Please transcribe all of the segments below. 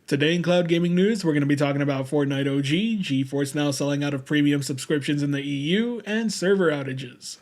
Today in cloud gaming news, we're going to be talking about Fortnite OG, GeForce Now selling out of premium subscriptions in the EU, and server outages.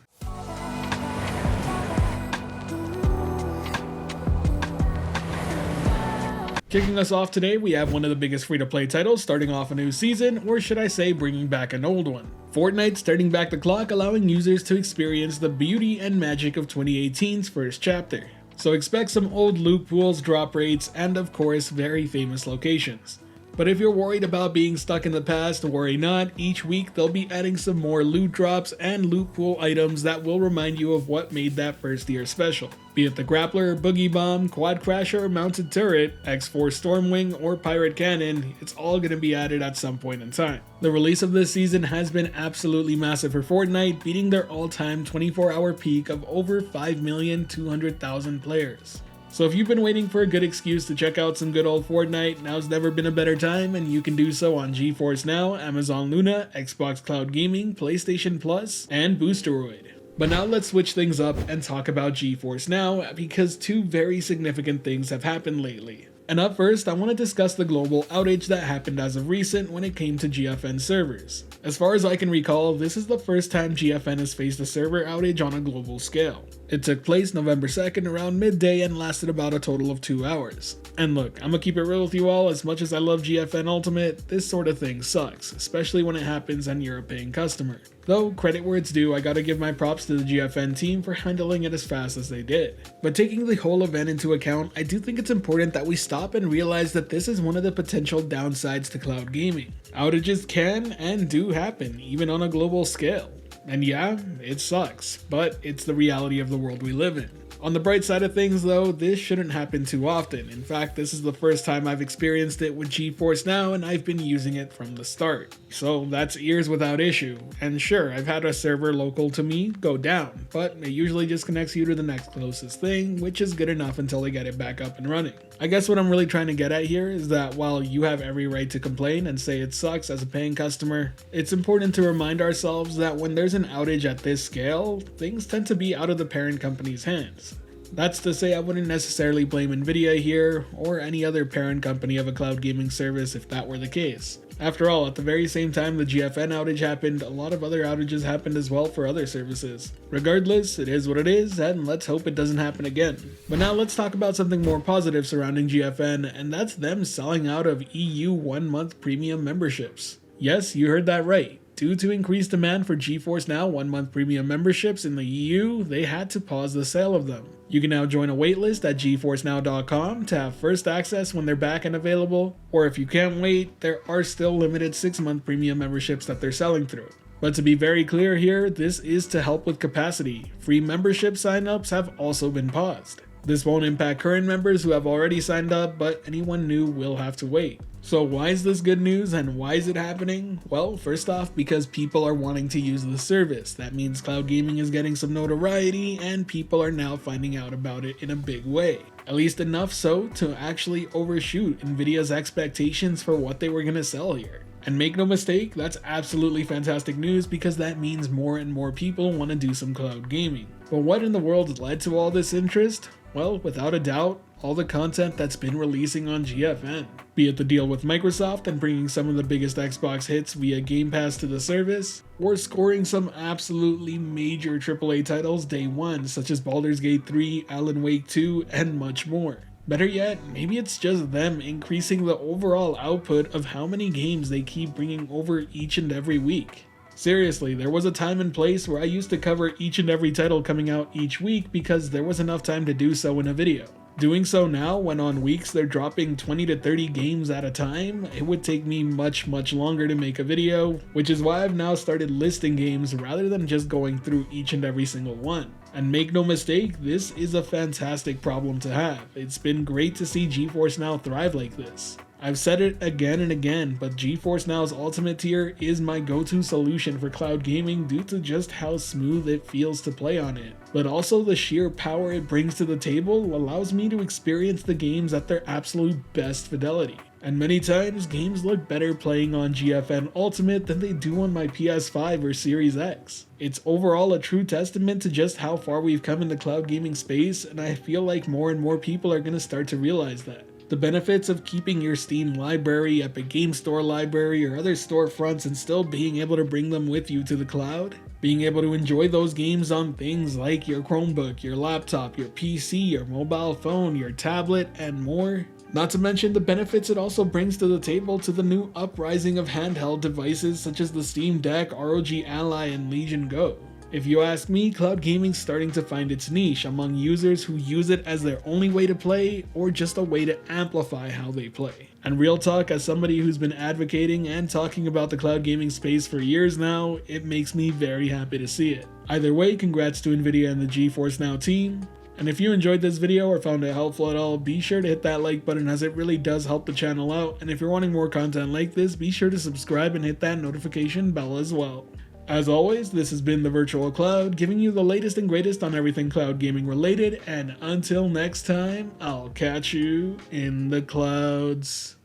Kicking us off today, we have one of the biggest free-to-play titles starting off a new season, or should I say bringing back an old one. Fortnite's turning back the clock, allowing users to experience the beauty and magic of 2018's first chapter. So expect some old loot pools, drop rates, and of course very famous locations. But if you're worried about being stuck in the past, worry not. Each week they'll be adding some more loot drops and loot pool items that will remind you of what made that first year special. Be it the Grappler, Boogie Bomb, Quad Crasher, Mounted Turret, X4 Stormwing, or Pirate Cannon, it's all going to be added at some point in time. The release of this season has been absolutely massive for Fortnite, beating their all-time 24-hour peak of over 5,200,000 players. So if you've been waiting for a good excuse to check out some good old Fortnite, now's never been a better time, and you can do so on GeForce Now, Amazon Luna, Xbox Cloud Gaming, PlayStation Plus, and Boosteroid. But now let's switch things up and talk about GeForce Now, because two very significant things have happened lately. And up first, I want to discuss the global outage that happened as of recent when it came to GFN servers. As far as I can recall, this is the first time GFN has faced a server outage on a global scale. It took place November 2nd around midday and lasted about a total of 2 hours. And look, I'm gonna keep it real with you all, as much as I love GFN Ultimate, this sort of thing sucks, especially when it happens and you're a paying customer. Though, credit where it's due, I gotta give my props to the GFN team for handling it as fast as they did. But taking the whole event into account, I do think it's important that we stop and realize that this is one of the potential downsides to cloud gaming. Outages can and do happen, even on a global scale. And yeah, it sucks, but it's the reality of the world we live in. On the bright side of things though, this shouldn't happen too often. In fact, this is the first time I've experienced it with GeForce Now, and I've been using it from the start. So that's ears without issue. And sure, I've had a server local to me go down, but it usually just connects you to the next closest thing, which is good enough until they get it back up and running. I guess what I'm really trying to get at here is that while you have every right to complain and say it sucks as a paying customer, it's important to remind ourselves that when there's an outage at this scale, things tend to be out of the parent company's hands. That's to say I wouldn't necessarily blame Nvidia here, or any other parent company of a cloud gaming service if that were the case. After all, at the very same time the GFN outage happened, a lot of other outages happened as well for other services. Regardless, it is what it is, and let's hope it doesn't happen again. But now let's talk about something more positive surrounding GFN, and that's them selling out of EU 1-month premium memberships. Yes, you heard that right. Due to increased demand for GeForce Now 1-month premium memberships in the EU, they had to pause the sale of them. You can now join a waitlist at GeForceNow.com to have first access when they're back and available, or if you can't wait, there are still limited 6-month premium memberships that they're selling through. But to be very clear here, this is to help with capacity. Free membership signups have also been paused. This won't impact current members who have already signed up, but anyone new will have to wait. So why is this good news and why is it happening? Well, first off, because people are wanting to use the service. That means cloud gaming is getting some notoriety and people are now finding out about it in a big way. At least enough so to actually overshoot Nvidia's expectations for what they were going to sell here. And make no mistake, that's absolutely fantastic news because that means more and more people want to do some cloud gaming. But what in the world led to all this interest? Well, without a doubt, all the content that's been releasing on GFN. Be it the deal with Microsoft and bringing some of the biggest Xbox hits via Game Pass to the service, or scoring some absolutely major AAA titles day one, such as Baldur's Gate 3, Alan Wake 2, and much more. Better yet, maybe it's just them increasing the overall output of how many games they keep bringing over each and every week. Seriously, there was a time and place where I used to cover each and every title coming out each week because there was enough time to do so in a video. Doing so now, when on weeks they're dropping 20 to 30 games at a time, it would take me much longer to make a video, which is why I've now started listing games rather than just going through each and every single one. And make no mistake, this is a fantastic problem to have. It's been great to see GeForce Now thrive like this. I've said it again and again, but GeForce Now's Ultimate tier is my go-to solution for cloud gaming due to just how smooth it feels to play on it. But also the sheer power it brings to the table allows me to experience the games at their absolute best fidelity. And many times, games look better playing on GFN Ultimate than they do on my PS5 or Series X. It's overall a true testament to just how far we've come in the cloud gaming space, and I feel like more and more people are going to start to realize that. The benefits of keeping your Steam library, Epic Game Store library, or other storefronts and still being able to bring them with you to the cloud. Being able to enjoy those games on things like your Chromebook, your laptop, your PC, your mobile phone, your tablet, and more. Not to mention the benefits it also brings to the table to the new uprising of handheld devices such as the Steam Deck, ROG Ally, and Legion Go. If you ask me, cloud gaming's starting to find its niche among users who use it as their only way to play or just a way to amplify how they play. And real talk, as somebody who's been advocating and talking about the cloud gaming space for years now, it makes me very happy to see it. Either way, congrats to Nvidia and the GeForce NOW team. And if you enjoyed this video or found it helpful at all, be sure to hit that like button as it really does help the channel out. And if you're wanting more content like this, be sure to subscribe and hit that notification bell as well. As always, this has been the Virtual Cloud, giving you the latest and greatest on everything cloud gaming related, and until next time, I'll catch you in the clouds.